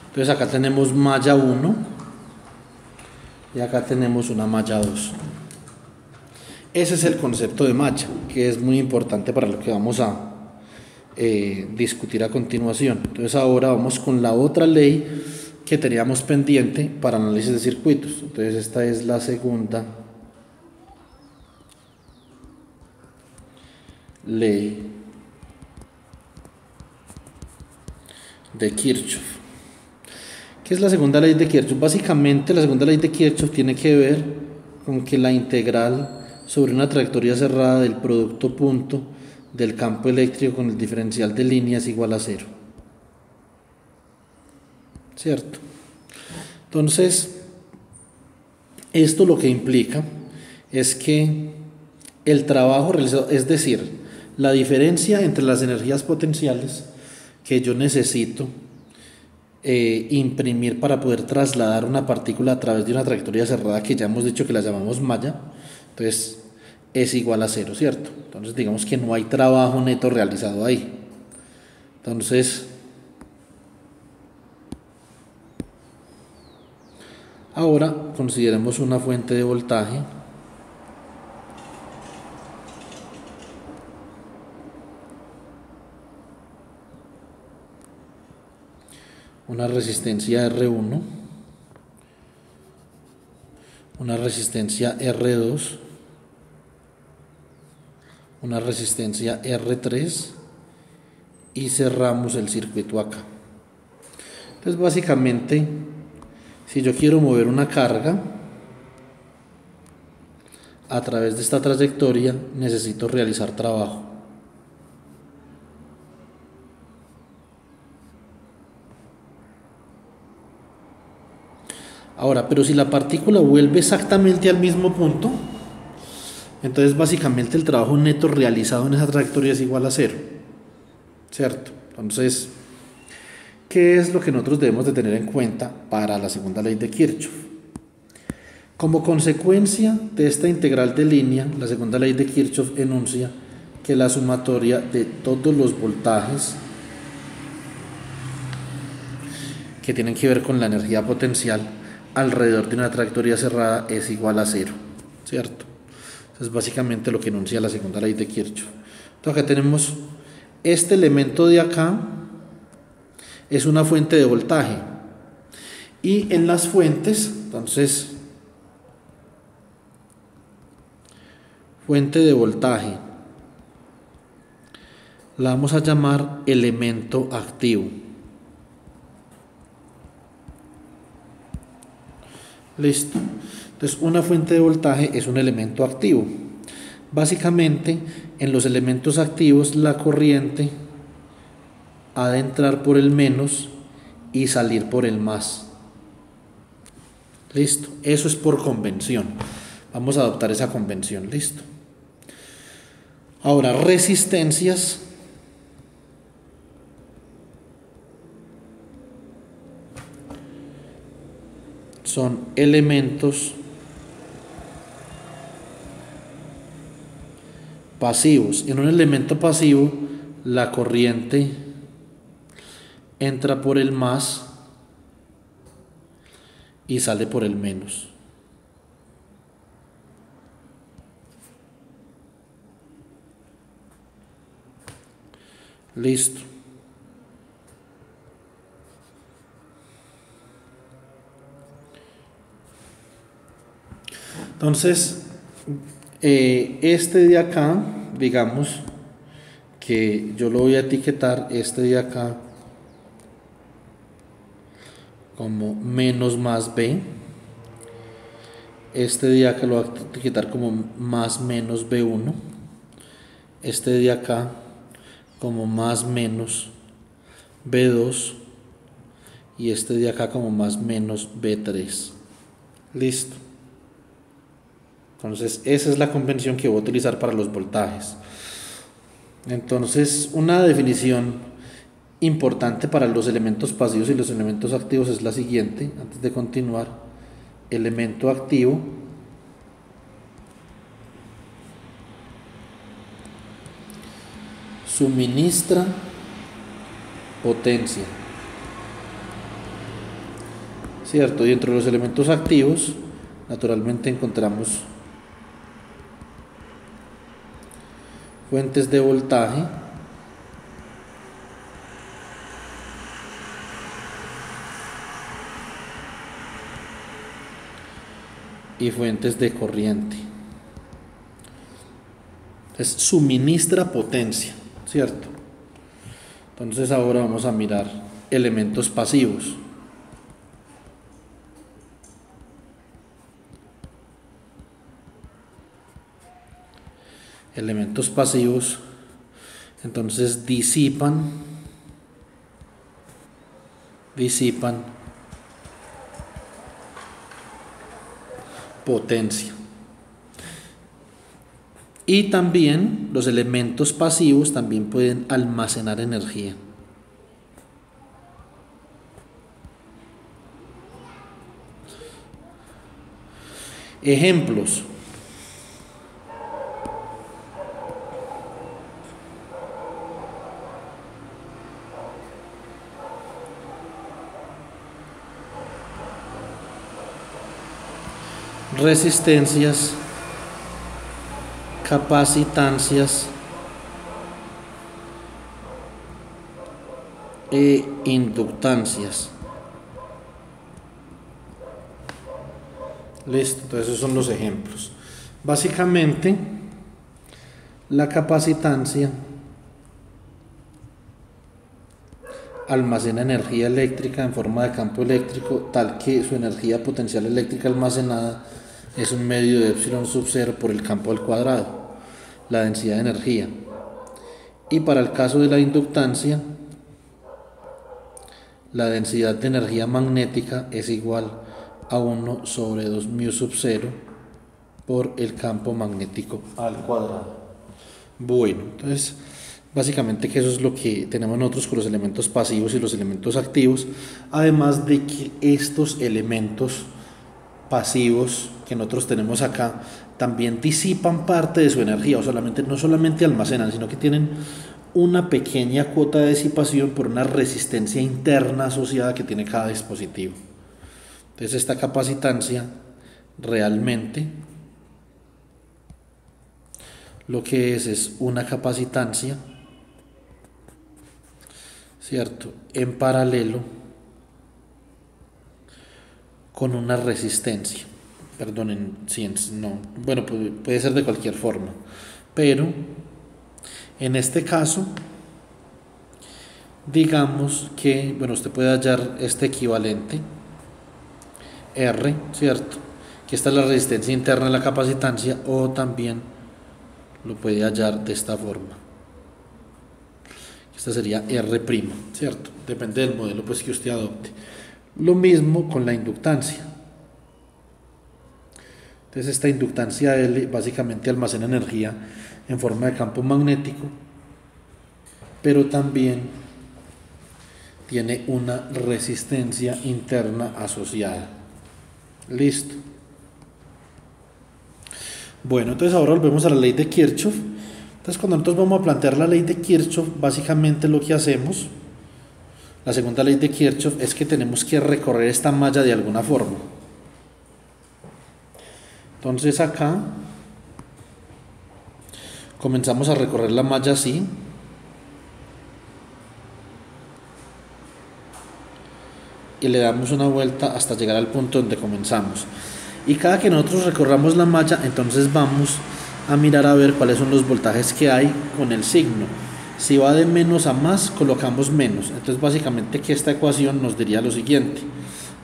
S1: Entonces acá tenemos malla 1 y acá tenemos una malla 2. Ese es el concepto de malla, que es muy importante para lo que vamos a discutir a continuación. Entonces ahora vamos con la otra ley que teníamos pendiente para análisis de circuitos. Entonces esta es la segunda ley de Kirchhoff. ¿Qué es la segunda ley de Kirchhoff? Básicamente la segunda ley de Kirchhoff tiene que ver con que la integral sobre una trayectoria cerrada del producto punto del campo eléctrico con el diferencial de línea es igual a 0, ¿cierto? Entonces, esto lo que implica es que el trabajo realizado, es decir, la diferencia entre las energías potenciales que yo necesito imprimir para poder trasladar una partícula a través de una trayectoria cerrada, que ya hemos dicho que la llamamos malla, entonces es igual a 0, ¿cierto? Entonces digamos que no hay trabajo neto realizado ahí. Entonces, ahora consideremos una fuente de voltaje una resistencia R1, una resistencia R2, una resistencia R3 y cerramos el circuito acá. Entonces básicamente, si yo quiero mover una carga a través de esta trayectoria, necesito realizar trabajo. Ahora, pero si la partícula vuelve exactamente al mismo punto, entonces básicamente el trabajo neto realizado en esa trayectoria es igual a 0, ¿cierto? Entonces, ¿qué es lo que nosotros debemos de tener en cuenta para la segunda ley de Kirchhoff? Como consecuencia de esta integral de línea, la segunda ley de Kirchhoff enuncia que la sumatoria de todos los voltajes que tienen que ver con la energía potencial alrededor de una trayectoria cerrada es igual a 0, ¿cierto? Eso es básicamente lo que enuncia la segunda ley de Kirchhoff. Entonces acá tenemos este elemento de acá, es una fuente de voltaje, y en las fuentes, entonces, fuente de voltaje la vamos a llamar elemento activo. Listo. Entonces una fuente de voltaje es un elemento activo. Básicamente, en los elementos activos la corriente ha de entrar por el menos y salir por el más. Listo, eso es por convención. Vamos a adoptar esa convención, listo. Ahora, resistencias. Son elementos pasivos. En un elemento pasivo, la corriente entra por el más y sale por el menos. Listo. Entonces, este de acá, digamos que yo lo voy a etiquetar, este de acá, como menos más B. Este de acá lo voy a etiquetar como más menos B1. Este de acá como más menos B2. Y este de acá como más menos B3. Listo. Entonces esa es la convención que voy a utilizar para los voltajes. Entonces una definición importante para los elementos pasivos y los elementos activos es la siguiente. Antes de continuar, elemento activo suministra potencia, ¿cierto? Y dentro de los elementos activos naturalmente encontramos fuentes de voltaje y fuentes de corriente. Entonces suministra potencia, ¿cierto? Entonces ahora vamos a mirar elementos pasivos. Elementos pasivos, entonces disipan potencia. Y también los elementos pasivos también pueden almacenar energía. Ejemplos. Resistencias, capacitancias e inductancias. Listo, entonces esos son los ejemplos. Básicamente, la capacitancia almacena energía eléctrica en forma de campo eléctrico, tal que su energía potencial eléctrica almacenada es un medio de epsilon sub 0 por el campo al cuadrado, la densidad de energía. Y para el caso de la inductancia, la densidad de energía magnética es igual a 1 sobre 2 mu sub 0 por el campo magnético al cuadrado. Bueno, entonces básicamente que eso es lo que tenemos nosotros con los elementos pasivos y los elementos activos, además de que estos elementos pasivos que nosotros tenemos acá también disipan parte de su energía, o no solamente almacenan, sino que tienen una pequeña cuota de disipación por una resistencia interna asociada que tiene cada dispositivo. Entonces esta capacitancia realmente lo que es una capacitancia, ¿cierto?, en paralelo con una resistencia. Perdonen, no, bueno, puede ser de cualquier forma, pero en este caso, digamos que, bueno, usted puede hallar este equivalente R, ¿cierto?, que esta es la resistencia interna de la capacitancia, o también lo puede hallar de esta forma. Esta sería R', ¿cierto? Depende del modelo pues que usted adopte. Lo mismo con la inductancia. Entonces esta inductancia L básicamente almacena energía en forma de campo magnético, pero también tiene una resistencia interna asociada. Listo. Bueno, entonces ahora volvemos a la ley de Kirchhoff. Entonces cuando nosotros vamos a plantear la ley de Kirchhoff, básicamente lo que hacemos, la segunda ley de Kirchhoff, es que tenemos que recorrer esta malla de alguna forma. Entonces acá comenzamos a recorrer la malla así. Y le damos una vuelta hasta llegar al punto donde comenzamos. Y cada que nosotros recorramos la malla, entonces vamos a mirar a ver cuáles son los voltajes que hay con el signo. Si va de menos a más, colocamos menos. Entonces básicamente que esta ecuación nos diría lo siguiente: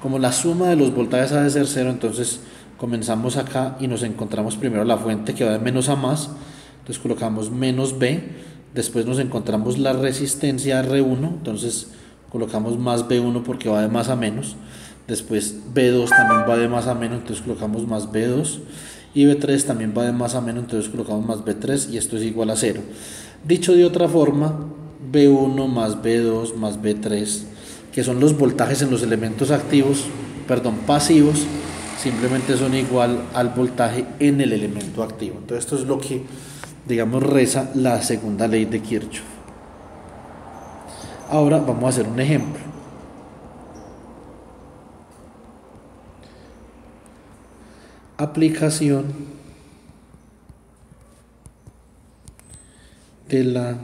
S1: como la suma de los voltajes ha de ser cero, entonces comenzamos acá y nos encontramos primero la fuente que va de menos a más. Entonces colocamos menos B, después nos encontramos la resistencia R1, entonces colocamos más B1 porque va de más a menos. Después B2 también va de más a menos, entonces colocamos más B2. Y B3 también va de más a menos, entonces colocamos más B3 y esto es igual a 0. Dicho de otra forma, B1 más B2 más B3, que son los voltajes en los elementos pasivos, simplemente son igual al voltaje en el elemento activo. Entonces esto es lo que, digamos, reza la segunda ley de Kirchhoff. Ahora vamos a hacer un ejemplo. Aplicación de la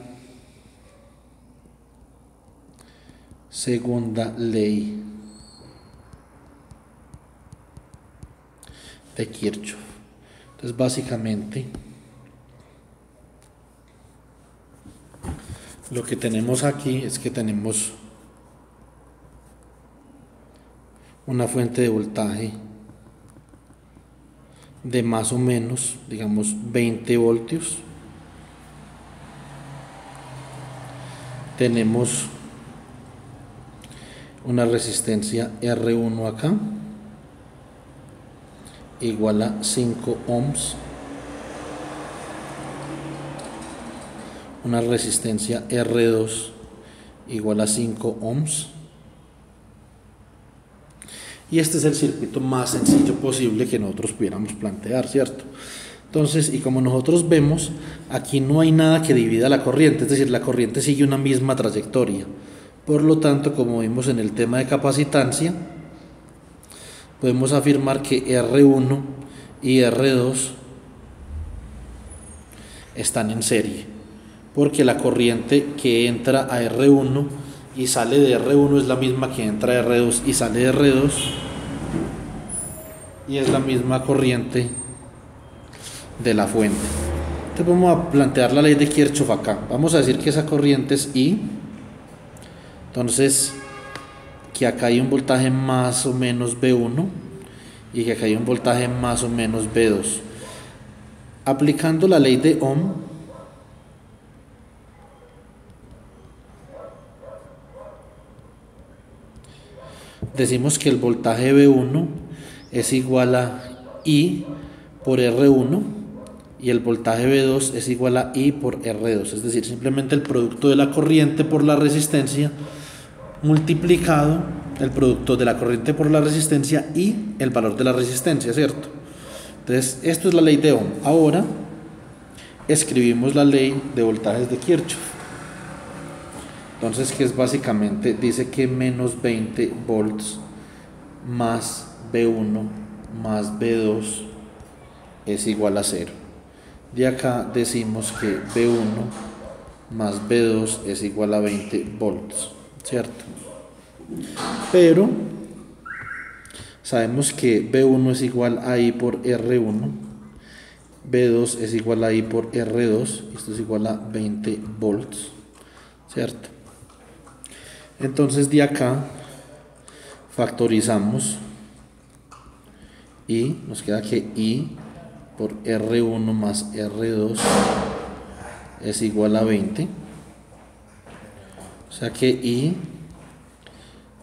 S1: segunda ley de Kirchhoff. Entonces básicamente lo que tenemos aquí es que tenemos una fuente de voltaje de más o menos, digamos, 20 voltios. Tenemos una resistencia R1 acá, igual a 5 ohms. Una resistencia R2 igual a 5 ohms. Y este es el circuito más sencillo posible que nosotros pudiéramos plantear, ¿cierto? Entonces, y como nosotros vemos, aquí no hay nada que divida la corriente, es decir, la corriente sigue una misma trayectoria. Por lo tanto, como vimos en el tema de capacitancia, podemos afirmar que R1 y R2 están en serie, porque la corriente que entra a R1 y sale de R1 es la misma que entra a R2 y sale de R2, y es la misma corriente de la fuente. Entonces vamos a plantear la ley de Kirchhoff acá. Vamos a decir que esa corriente es I. Entonces que acá hay un voltaje más o menos B1 y que acá hay un voltaje más o menos B2. Aplicando la ley de Ohm, decimos que el voltaje B1 es igual a I por R1 y el voltaje B2 es igual a I por R2, es decir, simplemente el producto de la corriente por la resistencia multiplicado el producto de la corriente por la resistencia y el valor de la resistencia, ¿cierto? Entonces, esto es la ley de Ohm. Ahora escribimos la ley de voltajes de Kirchhoff. Entonces, que es básicamente, dice que menos 20 volts más B1 más B2 es igual a 0. De acá decimos que B1 más B2 es igual a 20 volts, ¿cierto? Pero sabemos que B1 es igual a I por R1, B2 es igual a I por R2, esto es igual a 20 volts, ¿cierto? Entonces de acá factorizamos y nos queda que I por R1 más R2 es igual a 20. O sea que I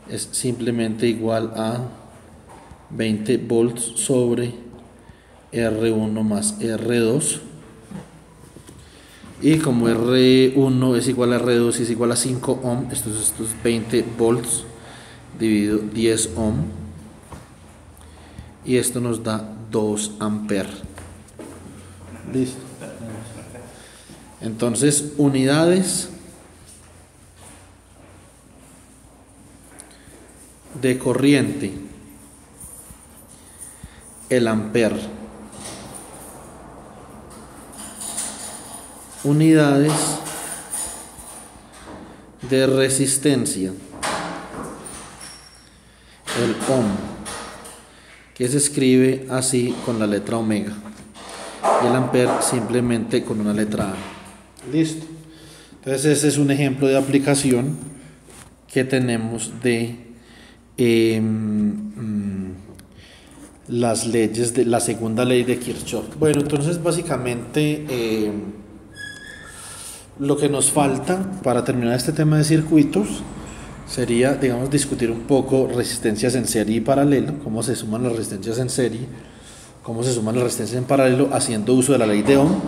S1: es simplemente igual a 20 volts sobre R1 más R2. Y como R1 es igual a R2 y es igual a 5 ohm, esto es 20 volts dividido 10 ohm. Y esto nos da 2 amperes. Listo. Entonces, unidades de corriente, el amper. Unidades de resistencia, el ohm, que se escribe así con la letra omega, y el amper simplemente con una letra A. Listo. Entonces ese es un ejemplo de aplicación que tenemos de las leyes de la segunda ley de Kirchhoff. Bueno, entonces básicamente lo que nos falta para terminar este tema de circuitos sería, digamos, discutir un poco resistencias en serie y paralelo, cómo se suman las resistencias en serie, cómo se suman las resistencias en paralelo haciendo uso de la ley de Ohm,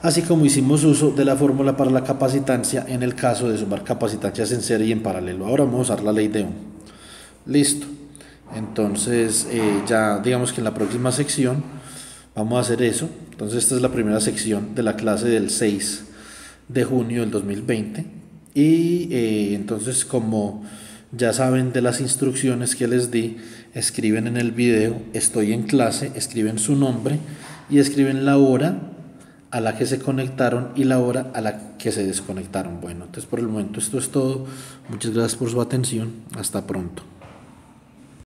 S1: así como hicimos uso de la fórmula para la capacitancia en el caso de sumar capacitancias en serie y en paralelo. Ahora vamos a usar la ley de Ohm. Listo. Entonces ya digamos que en la próxima sección vamos a hacer eso. Entonces esta es la primera sección de la clase del 6 de junio del 2020 y entonces, como ya saben de las instrucciones que les di, escriben en el video estoy en clase, escriben su nombre y escriben la hora a la que se conectaron y la hora a la que se desconectaron. Bueno, entonces por el momento esto es todo. Muchas gracias por su atención. Hasta pronto.